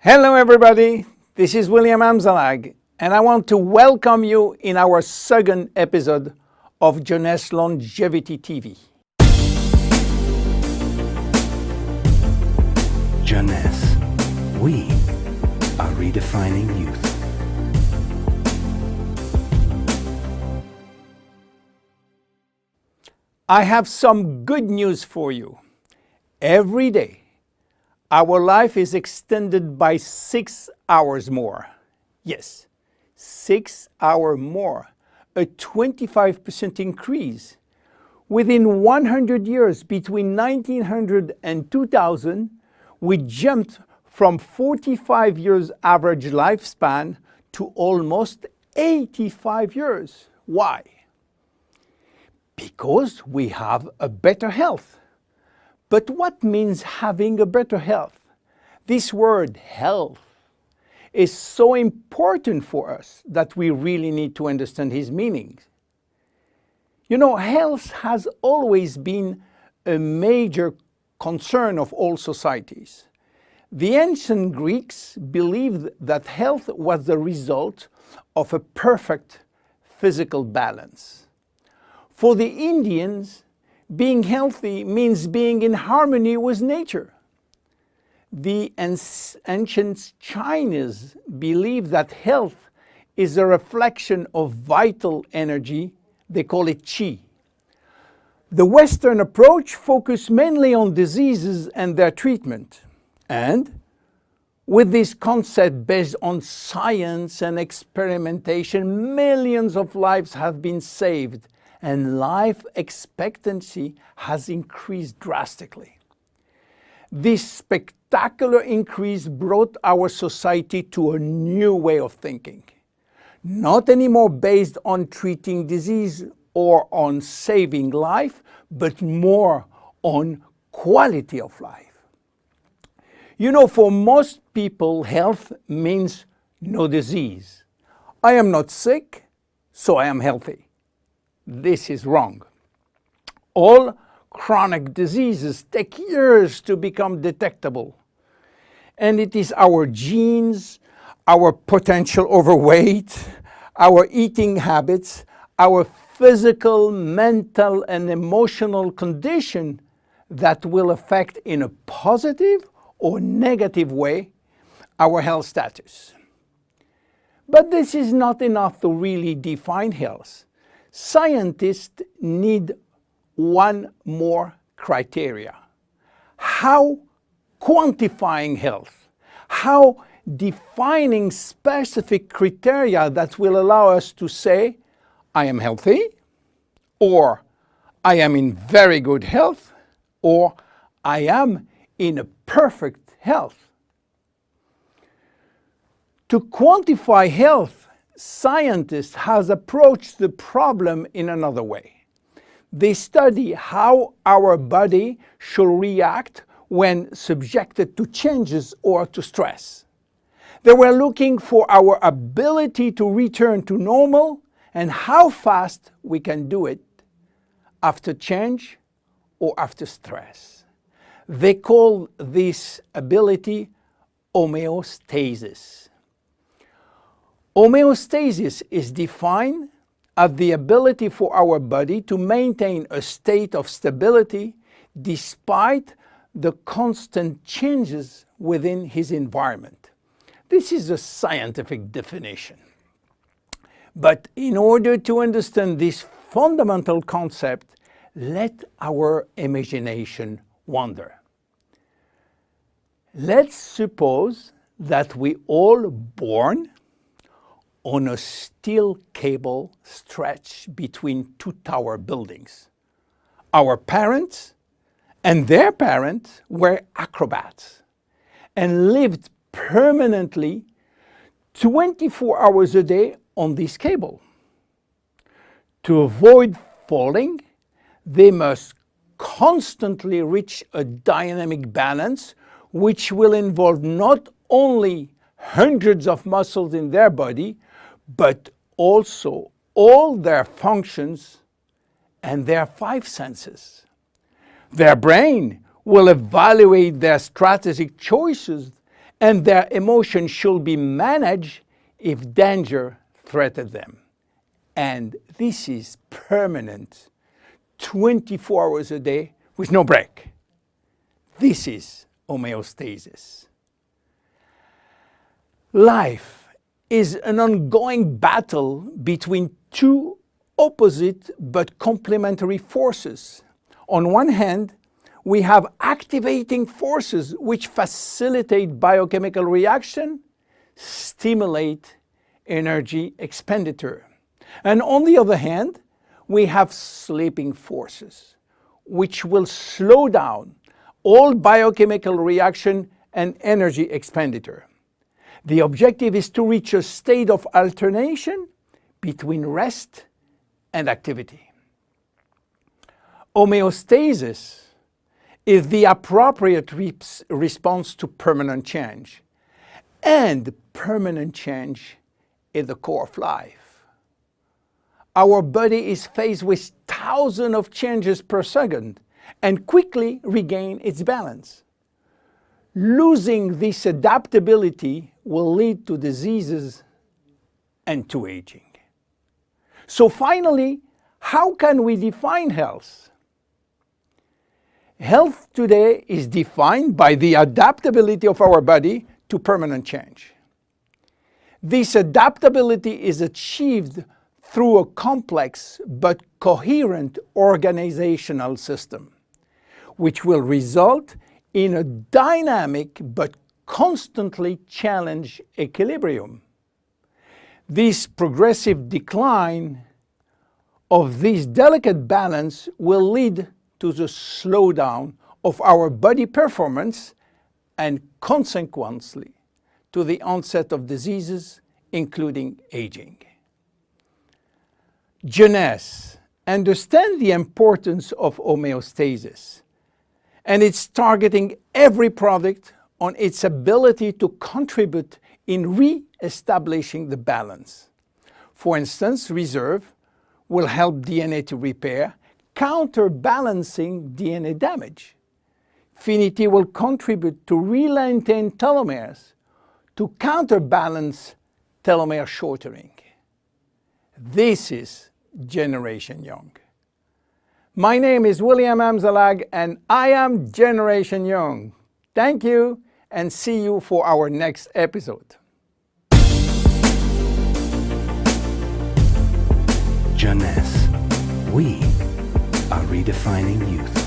Hello everybody, this is William Amzalag, and I want to welcome you in our second episode of Jeunesse Longevity TV. Jeunesse, we are redefining youth. I have some good news for you. Every day, our life is extended by 6 hours more. Yes, 6 hours more, a 25% increase. Within 100 years, between 1900 and 2000, we jumped from 45 years average lifespan to almost 85 years. Why? Because we have a better health. But what means having a better health? This word health is so important for us that we really need to understand his meaning. You know, health has always been a major concern of all societies. The ancient Greeks believed that health was the result of a perfect physical balance. For the Indians, being healthy means being in harmony with nature. The ancient Chinese believe that health is a reflection of vital energy. They call it qi. The Western approach focuses mainly on diseases and their treatment. And with this concept based on science and experimentation, millions of lives have been saved and life expectancy has increased drastically. This spectacular increase brought our society to a new way of thinking, not anymore based on treating disease or on saving life, but more on quality of life. You know, for most people, health means no disease. I am not sick, so I am healthy. This is wrong. All chronic diseases take years to become detectable. And it is our genes, our potential overweight, our eating habits, our physical, mental, and emotional condition that will affect in a positive or negative way our health status. But this is not enough to really define health. Scientists need one more criteria. How quantifying health, how defining specific criteria that will allow us to say, I am healthy, or I am in very good health, or I am in a perfect health. To quantify health, scientists have approached the problem in another way. They study how our body should react when subjected to changes or to stress. They were looking for our ability to return to normal and how fast we can do it after change or after stress. They call this ability homeostasis. Homeostasis is defined as the ability for our body to maintain a state of stability despite the constant changes within his environment. This is a scientific definition. But in order to understand this fundamental concept, let our imagination wander. Let's suppose that we all born on a steel cable stretched between two tower buildings. Our parents and their parents were acrobats and lived permanently 24 hours a day on this cable. To avoid falling, they must constantly reach a dynamic balance, which will involve not only hundreds of muscles in their body, but also all their functions and their 5 senses. Their brain will evaluate their strategic choices and their emotions should be managed if danger threatens them. And this is permanent, 24 hours a day with no break. This is homeostasis. Life is an ongoing battle between two opposite but complementary forces. On one hand, we have activating forces which facilitate biochemical reaction, stimulate energy expenditure. And on the other hand, we have sleeping forces which will slow down all biochemical reaction and energy expenditure. The objective is to reach a state of alternation between rest and activity. Homeostasis is the appropriate response to permanent change. And permanent change is the core of life. Our body is faced with thousands of changes per second and quickly regains its balance. Losing this adaptability will lead to diseases and to aging. So finally, how can we define health? Health today is defined by the adaptability of our body to permanent change. This adaptability is achieved through a complex but coherent organizational system, which will result in a dynamic but constantly challenged equilibrium. This progressive decline of this delicate balance will lead to the slowdown of our body performance and consequently to the onset of diseases, including aging. Jeunesse understands the importance of homeostasis, and it's targeting every product on its ability to contribute in re-establishing the balance. For instance, Reserve will help DNA to repair, counterbalancing DNA damage. Finity will contribute to re-lengthen telomeres to counterbalance telomere shortening. This is Generation Young. My name is William Amzalag and I am Generation Young. Thank you and see you for our next episode. Jeunesse. We are redefining youth.